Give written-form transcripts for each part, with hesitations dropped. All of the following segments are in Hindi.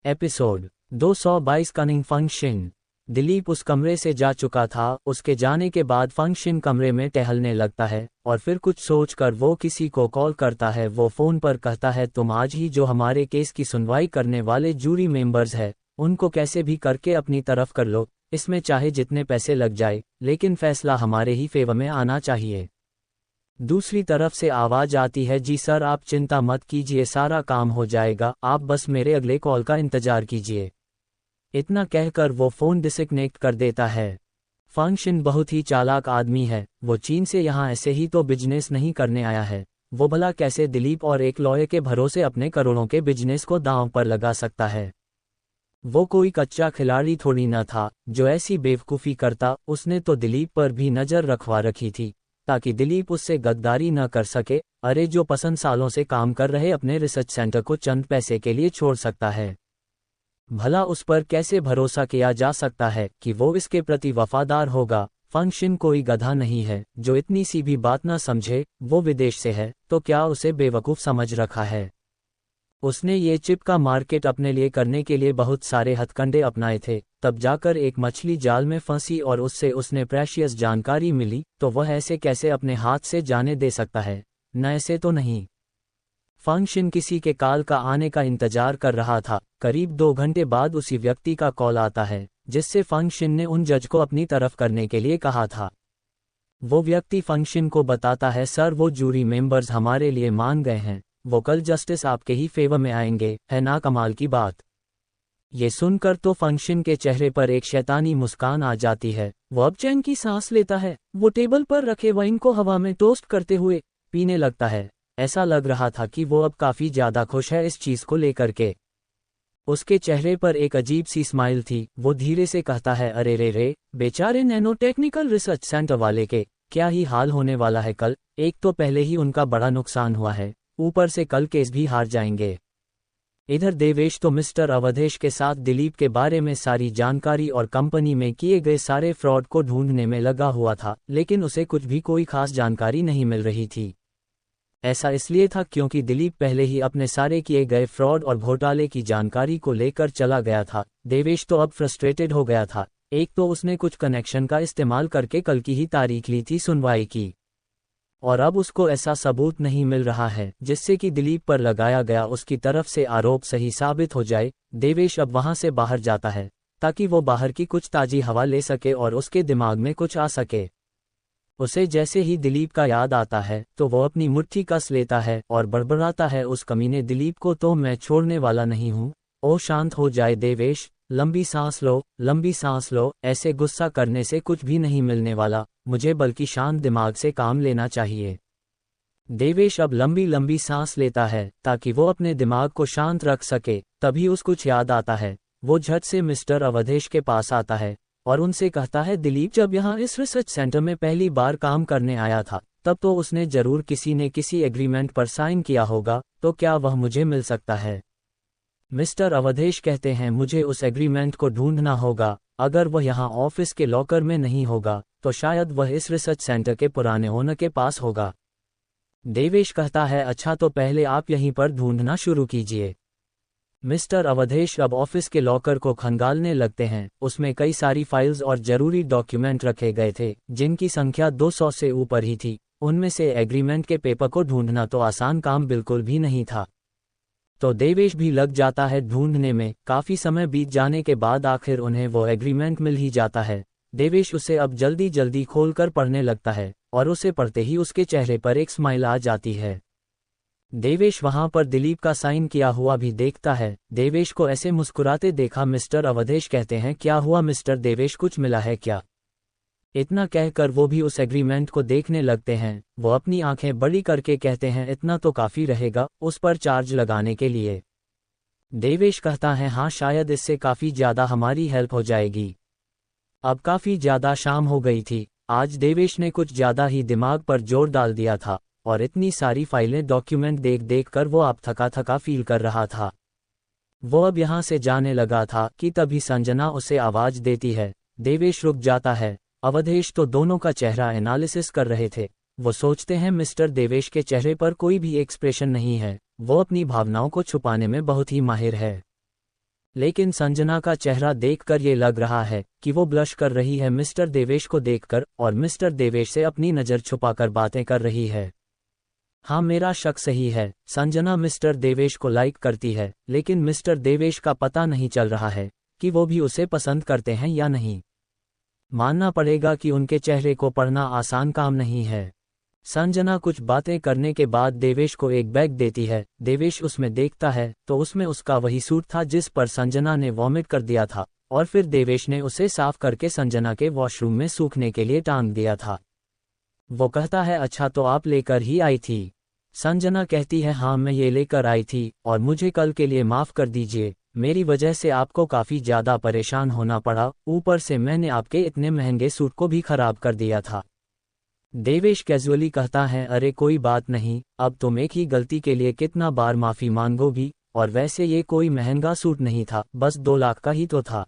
Episode 222 cunning function. दिलीप उस कमरे से जा चुका था। उसके जाने के बाद फंक्शन कमरे में टहलने लगता है और फिर कुछ सोचकर वो किसी को कॉल करता है। वो फोन पर कहता है, तुम आज ही जो हमारे केस की सुनवाई करने वाले जूरी मेंबर्स हैं उनको कैसे भी करके अपनी तरफ कर लो, इसमें चाहे जितने पैसे लग जाए, लेकिन फैसला हमारे ही फेवर में आना चाहिए। दूसरी तरफ से आवाज आती है, जी सर आप चिंता मत कीजिए, सारा काम हो जाएगा, आप बस मेरे अगले कॉल का इंतजार कीजिए। इतना कहकर वो फोन डिस्कनेक्ट कर देता है। फंक्शन बहुत ही चालाक आदमी है। वो चीन से यहाँ ऐसे ही तो बिजनेस नहीं करने आया है। वो भला कैसे दिलीप और एक लॉयर के भरोसे अपने करोड़ों के बिजनेस को दांव पर लगा सकता है। वो कोई कच्चा खिलाड़ी थोड़ी न था जो ऐसी बेवकूफ़ी करता। उसने तो दिलीप पर भी नज़र रखवा रखी थी ताकि दिलीप उससे गद्दारी न कर सके। अरे जो पसंद सालों से काम कर रहे अपने रिसर्च सेंटर को चंद पैसे के लिए छोड़ सकता है, भला उस पर कैसे भरोसा किया जा सकता है कि वो इसके प्रति वफादार होगा। फंक्शन कोई गधा नहीं है जो इतनी सी भी बात न समझे। वो विदेश से है तो क्या उसे बेवकूफ़ समझ रखा है। उसने ये चिप का मार्केट अपने लिए करने के लिए बहुत सारे हथकंडे अपनाए थे, तब जाकर एक मछली जाल में फंसी और उससे उसने प्रेशियस जानकारी मिली। तो वह ऐसे कैसे अपने हाथ से जाने दे सकता है? न ऐसे तो नहीं। फंक्शन किसी के कॉल का आने का इंतजार कर रहा था। करीब 2 घंटे बाद उसी व्यक्ति का कॉल आता है जिससे फंक्शन ने उन जज को अपनी तरफ करने के लिए कहा था। वो व्यक्ति फंक्शन को बताता है, सर वो जूरी मेंबर्स हमारे लिए मान गए हैं, वो कल जस्टिस आपके ही फेवर में आएंगे। है ना कमाल की बात। ये सुनकर तो फंक्शन के चेहरे पर एक शैतानी मुस्कान आ जाती है। वो अब चैन की सांस लेता है। वो टेबल पर रखे वाइन को हवा में टोस्ट करते हुए पीने लगता है। ऐसा लग रहा था कि वो अब काफी ज्यादा खुश है इस चीज को लेकर के। उसके चेहरे पर एक अजीब सी स्माइल थी। वो धीरे से कहता है, अरे रे बेचारे नैनो टेक्निकल रिसर्च सेंटर वाले के क्या ही हाल होने वाला है कल। एक तो पहले ही उनका बड़ा नुकसान हुआ है, ऊपर से कल केस भी हार जाएंगे। इधर देवेश तो मिस्टर अवधेश के साथ दिलीप के बारे में सारी जानकारी और कंपनी में किए गए सारे फ्रॉड को ढूंढने में लगा हुआ था, लेकिन उसे कुछ भी कोई खास जानकारी नहीं मिल रही थी। ऐसा इसलिए था क्योंकि दिलीप पहले ही अपने सारे किए गए फ्रॉड और घोटाले की जानकारी को लेकर चला गया था। देवेश तो अब फ्रस्ट्रेटेड हो गया था। एक तो उसने कुछ कनेक्शन का इस्तेमाल करके कल की ही तारीख ली थी सुनवाई की, और अब उसको ऐसा सबूत नहीं मिल रहा है जिससे कि दिलीप पर लगाया गया उसकी तरफ से आरोप सही साबित हो जाए। देवेश अब वहां से बाहर जाता है ताकि वो बाहर की कुछ ताजी हवा ले सके और उसके दिमाग में कुछ आ सके। उसे जैसे ही दिलीप का याद आता है तो वो अपनी मुट्ठी कस लेता है और बड़बड़ाता है, उस कमीने दिलीप को तो मैं छोड़ने वाला नहीं हूँ। ओ शांत हो जाए देवेश, लंबी सांस लो, लंबी सांस लो। ऐसे गुस्सा करने से कुछ भी नहीं मिलने वाला मुझे, बल्कि शांत दिमाग से काम लेना चाहिए। देवेश अब लंबी लंबी सांस लेता है ताकि वो अपने दिमाग को शांत रख सके। तभी उसको कुछ याद आता है। वो झट से मिस्टर अवधेश के पास आता है और उनसे कहता है, दिलीप जब यहाँ इस रिसर्च सेंटर में पहली बार काम करने आया था तब तो उसने जरूर किसी ने किसी एग्रीमेंट पर साइन किया होगा, तो क्या वह मुझे मिल सकता है? मिस्टर अवधेश कहते हैं, मुझे उस एग्रीमेंट को ढूंढना होगा। अगर वह यहाँ ऑफिस के लॉकर में नहीं होगा तो शायद वह इस रिसर्च सेंटर के पुराने ओनर के पास होगा। देवेश कहता है, अच्छा तो पहले आप यहीं पर ढूंढना शुरू कीजिए। मिस्टर अवधेश अब ऑफिस के लॉकर को खंगालने लगते हैं। उसमें कई सारी फाइल्स और जरूरी डॉक्यूमेंट रखे गए थे जिनकी संख्या 200 से ऊपर ही थी। उनमें से एग्रीमेंट के पेपर को ढूंढना तो आसान काम बिल्कुल भी नहीं था। तो देवेश भी लग जाता है ढूंढने में। काफी समय बीत जाने के बाद आखिर उन्हें वो एग्रीमेंट मिल ही जाता है। देवेश उसे अब जल्दी जल्दी खोलकर पढ़ने लगता है और उसे पढ़ते ही उसके चेहरे पर एक स्माइल आ जाती है। देवेश वहां पर दिलीप का साइन किया हुआ भी देखता है। देवेश को ऐसे मुस्कुराते देखा मिस्टर अवधेश कहते हैं, क्या हुआ मिस्टर देवेश, कुछ मिला है क्या? इतना कहकर वो भी उस एग्रीमेंट को देखने लगते हैं। वो अपनी आंखें बड़ी करके कहते हैं, इतना तो काफी रहेगा उस पर चार्ज लगाने के लिए। देवेश कहता है, हाँ शायद इससे काफी ज्यादा हमारी हेल्प हो जाएगी। अब काफी ज्यादा शाम हो गई थी। आज देवेश ने कुछ ज्यादा ही दिमाग पर जोर डाल दिया था और इतनी सारी फाइलें डॉक्यूमेंट देख देख कर वो अब थका थका फील कर रहा था। वो अब यहाँ से जाने लगा था कि तभी संजना उसे आवाज देती है। देवेश रुक जाता है। अवधेश तो दोनों का चेहरा एनालिसिस कर रहे थे। वो सोचते हैं मिस्टर देवेश के चेहरे पर कोई भी एक्सप्रेशन नहीं है, वो अपनी भावनाओं को छुपाने में बहुत ही माहिर है। लेकिन संजना का चेहरा देखकर ये लग रहा है कि वो ब्लश कर रही है मिस्टर देवेश को देखकर, और मिस्टर देवेश से अपनी नज़र छुपाकर बातें कर रही है। हाँ, मेरा शक सही है। संजना मिस्टर देवेश को लाइक करती है, लेकिन मिस्टर देवेश का पता नहीं चल रहा है कि वो भी उसे पसंद करते हैं या नहीं। मानना पड़ेगा कि उनके चेहरे को पढ़ना आसान काम नहीं है। संजना कुछ बातें करने के बाद देवेश को एक बैग देती है। देवेश उसमें देखता है तो उसमें उसका वही सूट था जिस पर संजना ने वॉमिट कर दिया था, और फिर देवेश ने उसे साफ करके संजना के वॉशरूम में सूखने के लिए टांग दिया था। वो कहता है, अच्छा तो आप लेकर ही आई थी। संजना कहती है, हाँ मैं ये लेकर आई थी, और मुझे कल के लिए माफ़ कर दीजिए। मेरी वजह से आपको काफ़ी ज़्यादा परेशान होना पड़ा, ऊपर से मैंने आपके इतने महंगे सूट को भी खराब कर दिया था। देवेश कैजुअली कहता है, अरे कोई बात नहीं, अब तुम एक ही गलती के लिए कितना बार माफ़ी मांगोगी, और वैसे ये कोई महंगा सूट नहीं था, बस 2 लाख का ही तो था।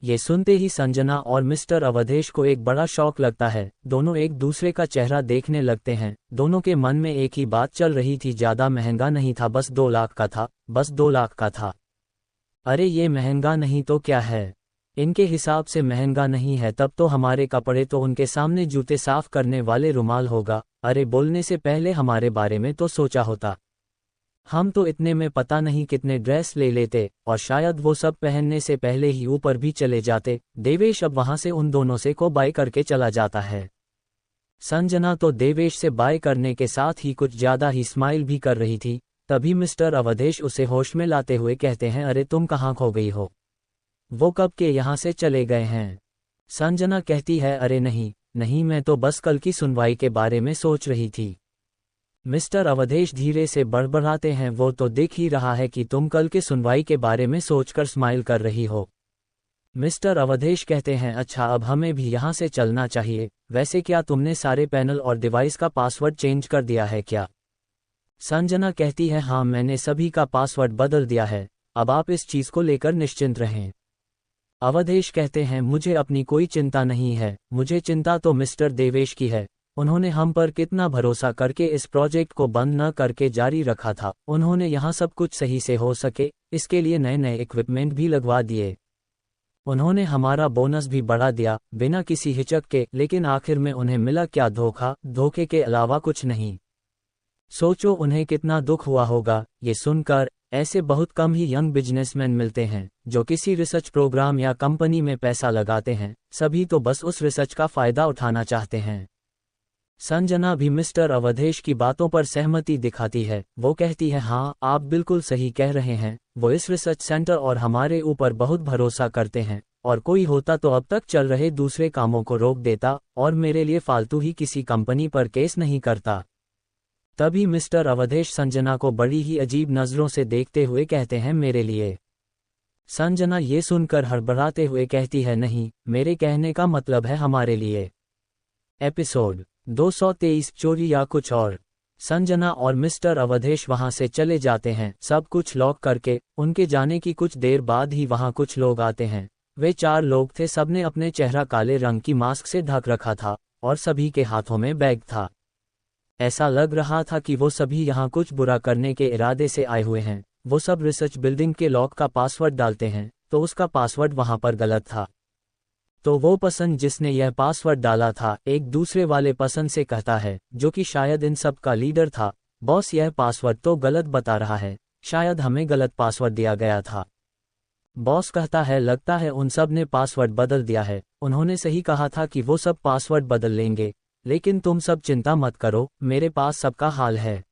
ये सुनते ही संजना और मिस्टर अवधेश को एक बड़ा शौक लगता है। दोनों एक दूसरे का चेहरा देखने लगते हैं। दोनों के मन में एक ही बात चल रही थी, ज़्यादा महंगा नहीं था, बस 2 लाख का था, बस 2 लाख का था। अरे ये महंगा नहीं तो क्या है? इनके हिसाब से महंगा नहीं है तब तो हमारे कपड़े तो उनके सामने जूते साफ करने वाले रुमाल होगा। अरे बोलने से पहले हमारे बारे में तो सोचा होता। हम तो इतने में पता नहीं कितने ड्रेस ले लेते, और शायद वो सब पहनने से पहले ही ऊपर भी चले जाते। देवेश अब वहां से उन दोनों से को बाय करके चला जाता है। संजना तो देवेश से बाय करने के साथ ही कुछ ज्यादा ही स्माइल भी कर रही थी। तभी मिस्टर अवधेश उसे होश में लाते हुए कहते हैं, अरे तुम कहाँ खो गई हो? वो कब के यहाँ से चले गए हैं? संजना कहती है, अरे नहीं नहीं, मैं तो बस कल की सुनवाई के बारे में सोच रही थी। मिस्टर अवधेश धीरे से बड़बड़ाते हैं, वो तो देख ही रहा है कि तुम कल के सुनवाई के बारे में सोचकर स्माइल कर रही हो। मिस्टर अवधेश कहते हैं, अच्छा अब हमें भी यहाँ से चलना चाहिए। वैसे क्या तुमने सारे पैनल और डिवाइस का पासवर्ड चेंज कर दिया है क्या? संजना कहती है, हाँ मैंने सभी का पासवर्ड बदल दिया है, अब आप इस चीज़ को लेकर निश्चिंत रहें। अवधेश कहते हैं, मुझे अपनी कोई चिंता नहीं है, मुझे चिंता तो मिस्टर देवेश की है। उन्होंने हम पर कितना भरोसा करके इस प्रोजेक्ट को बंद न करके जारी रखा था। उन्होंने यहाँ सब कुछ सही से हो सके इसके लिए नए नए इक्विपमेंट भी लगवा दिए। उन्होंने हमारा बोनस भी बढ़ा दिया बिना किसी हिचक के, लेकिन आखिर में उन्हें मिला क्या? धोखा। धोखे के अलावा कुछ नहीं। सोचो उन्हें कितना दुख हुआ होगा ये सुनकर। ऐसे बहुत कम ही यंग बिजनेसमैन मिलते हैं जो किसी रिसर्च प्रोग्राम या कंपनी में पैसा लगाते हैं, सभी तो बस उस रिसर्च का फायदा उठाना चाहते हैं। संजना भी मिस्टर अवधेश की बातों पर सहमति दिखाती है। वो कहती है, हाँ आप बिल्कुल सही कह रहे हैं, वो इस रिसर्च सेंटर और हमारे ऊपर बहुत भरोसा करते हैं, और कोई होता तो अब तक चल रहे दूसरे कामों को रोक देता और मेरे लिए फालतू ही किसी कंपनी पर केस नहीं करता। तभी मिस्टर अवधेश संजना को बड़ी ही अजीब नज़रों से देखते हुए कहते हैं, मेरे लिए? संजना ये सुनकर हड़बड़ाते हुए कहती है, नहीं, मेरे कहने का मतलब है हमारे लिए। एपिसोड 223 चोरी या कुछ और। संजना और मिस्टर अवधेश वहां से चले जाते हैं सब कुछ लॉक करके। उनके जाने की कुछ देर बाद ही वहां कुछ लोग आते हैं। वे 4 लोग थे, सबने अपने चेहरा काले रंग की मास्क से ढक रखा था और सभी के हाथों में बैग था। ऐसा लग रहा था कि वो सभी यहाँ कुछ बुरा करने के इरादे से आए हुए हैं। वो सब रिसर्च बिल्डिंग के लॉक का पासवर्ड डालते हैं तो उसका पासवर्ड वहां पर गलत था। तो वो पर्सन जिसने यह पासवर्ड डाला था एक दूसरे वाले पर्सन से कहता है, जो कि शायद इन सब का लीडर था, बॉस यह पासवर्ड तो गलत बता रहा है, शायद हमें गलत पासवर्ड दिया गया था। बॉस कहता है, लगता है उन सब ने पासवर्ड बदल दिया है, उन्होंने सही कहा था कि वो सब पासवर्ड बदल लेंगे, लेकिन तुम सब चिंता मत करो, मेरे पास सबका हाल है।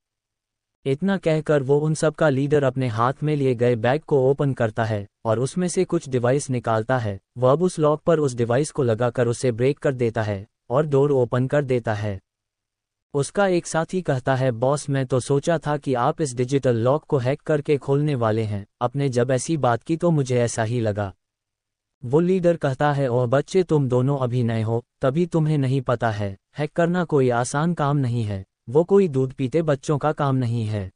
इतना कहकर वो उन सब का लीडर अपने हाथ में लिए गए बैग को ओपन करता है और उसमें से कुछ डिवाइस निकालता है। वह अब उस लॉक पर उस डिवाइस को लगाकर उसे ब्रेक कर देता है और डोर ओपन कर देता है। उसका एक साथी कहता है, बॉस मैं तो सोचा था कि आप इस डिजिटल लॉक को हैक करके खोलने वाले हैं, आपने जब ऐसी बात की तो मुझे ऐसा ही लगा। वो लीडर कहता है, ओह बच्चे तुम दोनों अभी नए हो, तभी तुम्हें नहीं पता है, हैक करना कोई आसान काम नहीं है, वो कोई दूध पीते बच्चों का काम नहीं है।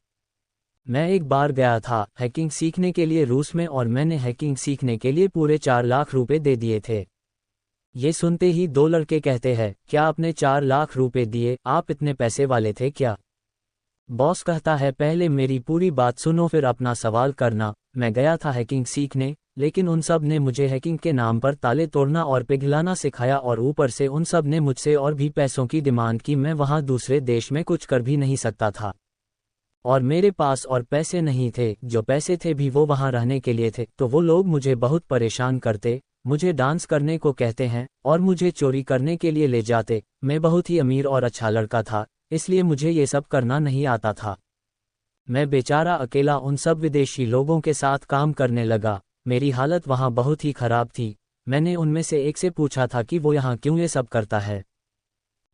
मैं एक बार गया था हैकिंग सीखने के लिए रूस में और मैंने हैकिंग सीखने के लिए पूरे 4 लाख रुपए दे दिए थे। ये सुनते ही 2 लड़के कहते हैं, क्या आपने 4 लाख रुपए दिए? आप इतने पैसे वाले थे क्या? बॉस कहता है, पहले मेरी पूरी बात सुनो फिर अपना सवाल करना। मैं गया था हैकिंग सीखने, लेकिन उन सब ने मुझे हैकिंग के नाम पर ताले तोड़ना और पिघलाना सिखाया और ऊपर से उन सब ने मुझसे और भी पैसों की डिमांड की। मैं वहां दूसरे देश में कुछ कर भी नहीं सकता था और मेरे पास और पैसे नहीं थे, जो पैसे थे भी वो वहां रहने के लिए थे। तो वो लोग मुझे बहुत परेशान करते, मुझे डांस करने को कहते हैं और मुझे चोरी करने के लिए ले जाते। मैं बहुत ही अमीर और अच्छा लड़का था, इसलिए मुझे ये सब करना नहीं आता था। मैं बेचारा अकेला उन सब विदेशी लोगों के साथ काम करने लगा। मेरी हालत वहां बहुत ही खराब थी। मैंने उनमें से एक से पूछा था कि वो यहाँ क्यों ये सब करता है,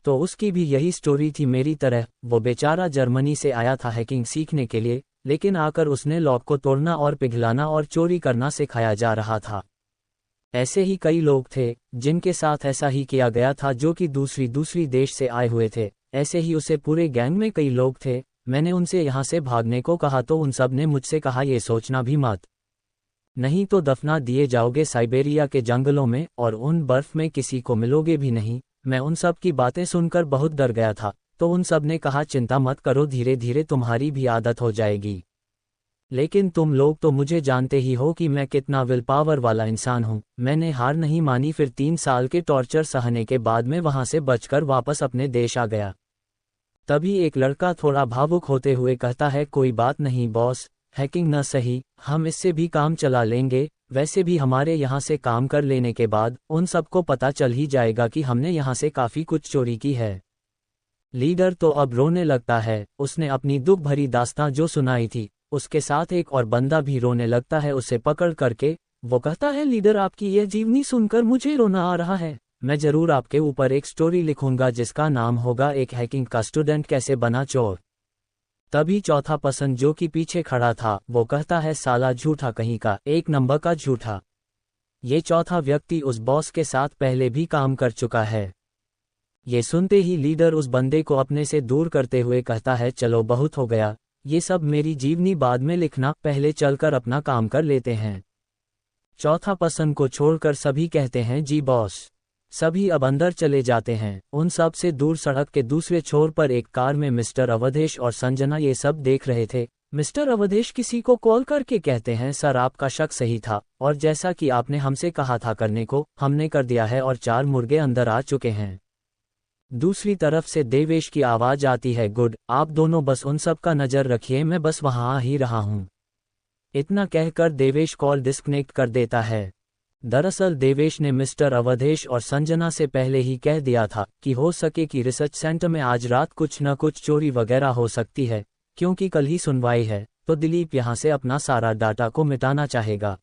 तो उसकी भी यही स्टोरी थी मेरी तरह। वो बेचारा जर्मनी से आया था हैकिंग सीखने के लिए, लेकिन आकर उसने लॉक को तोड़ना और पिघलाना और चोरी करना सिखाया जा रहा था। ऐसे ही कई लोग थे जिनके साथ ऐसा ही किया गया था, जो कि दूसरी देश से आए हुए थे। ऐसे ही उसे पूरे गैंग में कई लोग थे। मैंने उनसे यहाँ से भागने को कहा तो उन सब ने मुझसे कहा ये सोचना भी मत, नहीं तो दफना दिए जाओगे साइबेरिया के जंगलों में और उन बर्फ में किसी को मिलोगे भी नहीं। मैं उन सब की बातें सुनकर बहुत डर गया था। तो उन सब ने कहा चिंता मत करो, धीरे धीरे तुम्हारी भी आदत हो जाएगी। लेकिन तुम लोग तो मुझे जानते ही हो कि मैं कितना विल पावर वाला इंसान हूँ। मैंने हार नहीं मानी। फिर 3 साल के टॉर्चर सहने के बाद मैं वहां से बचकर वापस अपने देश आ गया। तभी एक लड़का थोड़ा भावुक होते हुए कहता है, कोई बात नहीं बॉस, हैकिंग न सही, हम इससे भी काम चला लेंगे। वैसे भी हमारे यहाँ से काम कर लेने के बाद उन सबको पता चल ही जाएगा कि हमने यहाँ से काफी कुछ चोरी की है। लीडर तो अब रोने लगता है। उसने अपनी दुख भरी दास्तां जो सुनाई थी, उसके साथ एक और बंदा भी रोने लगता है उसे पकड़ करके। वो कहता है, लीडर आपकी यह जीवनी सुनकर मुझे रोना आ रहा है। मैं जरूर आपके ऊपर एक स्टोरी लिखूंगा जिसका नाम होगा एक हैकिंग का स्टूडेंट कैसे बना चोर। तभी चौथा पर्सन जो कि पीछे खड़ा था वो कहता है, साला झूठा कहीं का, 1 नंबर का झूठा। ये चौथा व्यक्ति उस बॉस के साथ पहले भी काम कर चुका है। ये सुनते ही लीडर उस बंदे को अपने से दूर करते हुए कहता है, चलो बहुत हो गया, ये सब मेरी जीवनी बाद में लिखना, पहले चलकर अपना काम कर लेते हैं। चौथा पर्सन को छोड़कर सभी कहते हैं, जी बॉस। सभी अब अंदर चले जाते हैं। उन सब से दूर सड़क के दूसरे छोर पर एक कार में मिस्टर अवधेश और संजना ये सब देख रहे थे। मिस्टर अवधेश किसी को कॉल करके कहते हैं, सर आपका शक सही था और जैसा कि आपने हमसे कहा था करने को, हमने कर दिया है और 4 मुर्गे अंदर आ चुके हैं। दूसरी तरफ से देवेश की आवाज आती है, गुड, आप दोनों बस उन सब का नजर रखिए, मैं बस वहां आ ही रहा हूं। इतना कहकर देवेश कॉल डिस्कनेक्ट कर देता है। दरअसल देवेश ने मिस्टर अवधेश और संजना से पहले ही कह दिया था कि हो सके कि रिसर्च सेंटर में आज रात कुछ न कुछ चोरी वगैरह हो सकती है, क्योंकि कल ही सुनवाई है, तो दिलीप यहां से अपना सारा डाटा को मिटाना चाहेगा।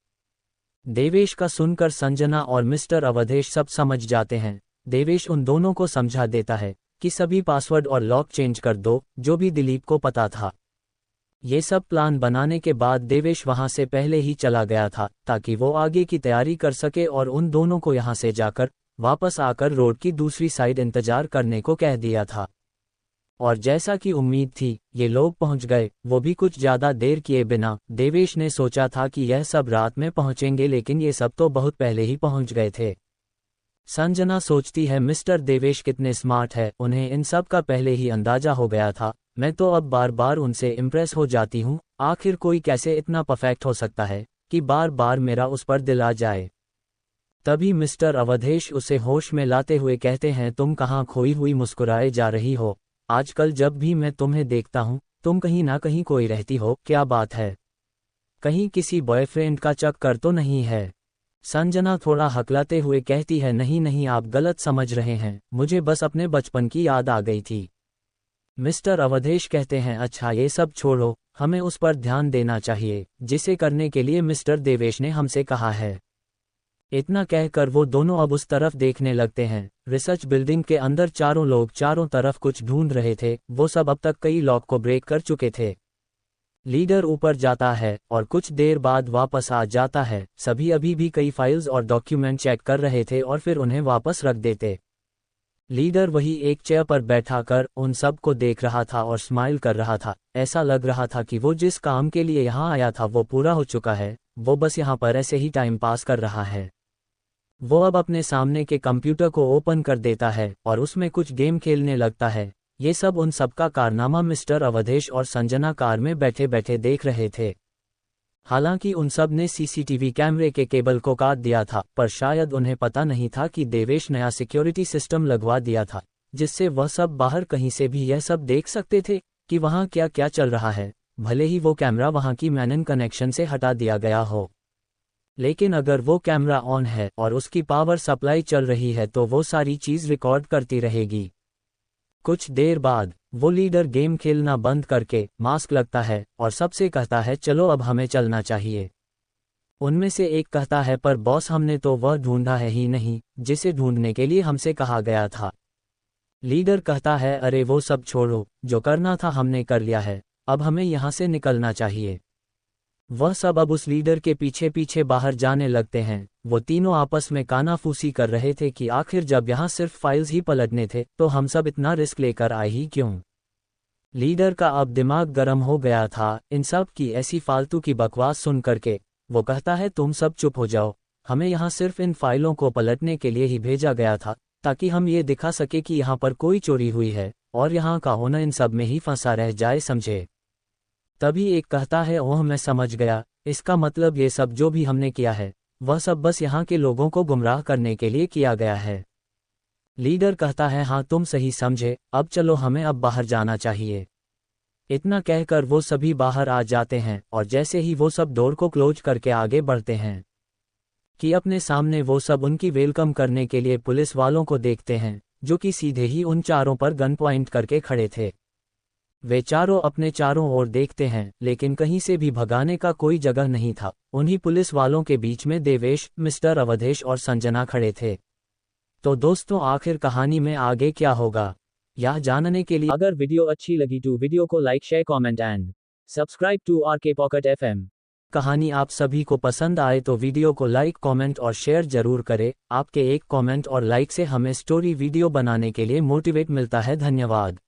देवेश का सुनकर संजना और मिस्टर अवधेश सब समझ जाते हैं। देवेश उन दोनों को समझा देता है कि सभी पासवर्ड और लॉक चेंज कर दो, जो भी दिलीप को पता था। ये सब प्लान बनाने के बाद देवेश वहां से पहले ही चला गया था ताकि वो आगे की तैयारी कर सके और उन दोनों को यहां से जाकर वापस आकर रोड की दूसरी साइड इंतजार करने को कह दिया था। और जैसा कि उम्मीद थी, ये लोग पहुंच गए, वो भी कुछ ज्यादा देर किए बिना। देवेश ने सोचा था कि यह सब रात में पहुंचेंगे, लेकिन ये सब तो बहुत पहले ही पहुंच गए थे। संजना सोचती है, मिस्टर देवेश कितने स्मार्ट है, उन्हें इन सब का पहले ही अंदाजा हो गया था। मैं तो अब बार बार उनसे इम्प्रेस हो जाती हूँ। आखिर कोई कैसे इतना परफेक्ट हो सकता है कि बार बार मेरा उस पर दिल आ जाए। तभी मिस्टर अवधेश उसे होश में लाते हुए कहते हैं, तुम कहाँ खोई हुई मुस्कुराए जा रही हो? आजकल जब भी मैं तुम्हें देखता हूँ तुम कहीं ना कहीं कोई रहती हो, क्या बात है? कहीं किसी बॉयफ्रेंड का चक्कर तो नहीं है? संजना थोड़ा हकलाते हुए कहती है, नहीं नहीं, आप गलत समझ रहे हैं, मुझे बस अपने बचपन की याद आ गई थी। मिस्टर अवधेश कहते हैं, अच्छा ये सब छोड़ो, हमें उस पर ध्यान देना चाहिए जिसे करने के लिए मिस्टर देवेश ने हमसे कहा है। इतना कहकर वो दोनों अब उस तरफ देखने लगते हैं। रिसर्च बिल्डिंग के अंदर चारों लोग चारों तरफ कुछ ढूंढ रहे थे। वो सब अब तक कई लॉक को ब्रेक कर चुके थे। लीडर ऊपर जाता है और कुछ देर बाद वापस आ जाता है। सभी अभी भी कई फाइल्स और डॉक्यूमेंट चेक कर रहे थे और फिर उन्हें वापस रख देते। लीडर वही एक चेयर पर बैठा कर उन सब को देख रहा था और स्माइल कर रहा था। ऐसा लग रहा था कि वो जिस काम के लिए यहाँ आया था वो पूरा हो चुका है, वो बस यहाँ पर ऐसे ही टाइम पास कर रहा है। वो अब अपने सामने के कंप्यूटर को ओपन कर देता है और उसमें कुछ गेम खेलने लगता है। ये सब उन सब का कारनामा मिस्टर अवधेश और संजना कार में बैठे बैठे देख रहे थे। हालांकि उन सब ने सीसीटीवी कैमरे के केबल को काट दिया था, पर शायद उन्हें पता नहीं था कि देवेश नया सिक्योरिटी सिस्टम लगवा दिया था, जिससे वह सब बाहर कहीं से भी यह सब देख सकते थे कि वहां क्या क्या चल रहा है, भले ही वो कैमरा वहां की मैनन कनेक्शन से हटा दिया गया हो। लेकिन अगर वो कैमरा ऑन है और उसकी पावर सप्लाई चल रही है तो वो सारी चीज रिकॉर्ड करती रहेगी। कुछ देर बाद वो लीडर गेम खेलना बंद करके मास्क लगता है और सबसे कहता है चलो अब हमें चलना चाहिए। उनमें से एक कहता है पर बॉस हमने तो वह ढूंढा है ही नहीं जिसे ढूंढने के लिए हमसे कहा गया था। लीडर कहता है अरे वो सब छोड़ो, जो करना था हमने कर लिया है, अब हमें यहाँ से निकलना चाहिए। वह सब अब उस लीडर के पीछे पीछे बाहर जाने लगते हैं। वो तीनों आपस में कानाफूसी कर रहे थे कि आखिर जब यहाँ सिर्फ फाइल्स ही पलटने थे तो हम सब इतना रिस्क लेकर आए ही क्यों। लीडर का अब दिमाग गर्म हो गया था इन सब की ऐसी फालतू की बकवास सुन करके। वो कहता है तुम सब चुप हो जाओ, हमें यहाँ सिर्फ इन फाइलों को पलटने के लिए ही भेजा गया था ताकि हम ये दिखा सके कि यहाँ पर कोई चोरी हुई है और यहाँ का होना इन सब में ही फंसा रह जाए, समझे। तभी एक कहता है ओह मैं समझ गया, इसका मतलब ये सब जो भी हमने किया है वह सब बस यहाँ के लोगों को गुमराह करने के लिए किया गया है। लीडर कहता है हाँ तुम सही समझे, अब चलो हमें अब बाहर जाना चाहिए। इतना कहकर वो सभी बाहर आ जाते हैं और जैसे ही वो सब डोर को क्लोज करके आगे बढ़ते हैं कि अपने सामने वो सब उनकी वेलकम करने के लिए पुलिस वालों को देखते हैं जो कि सीधे ही उन चारों पर गन पॉइंट करके खड़े थे। वे चारों अपने चारों ओर देखते हैं लेकिन कहीं से भी भगाने का कोई जगह नहीं था। उन्हीं पुलिस वालों के बीच में देवेश, मिस्टर अवधेश और संजना खड़े थे। तो दोस्तों आखिर कहानी में आगे क्या होगा यह जानने के लिए अगर वीडियो अच्छी लगी तो वीडियो को like share comment and subscribe to RK Pocket FM. कहानी आप सभी को पसंद आए तो वीडियो को लाइक कमेंट और शेयर जरूर करें। आपके एक कमेंट और लाइक से हमें स्टोरी वीडियो बनाने के लिए मोटिवेट मिलता है। धन्यवाद।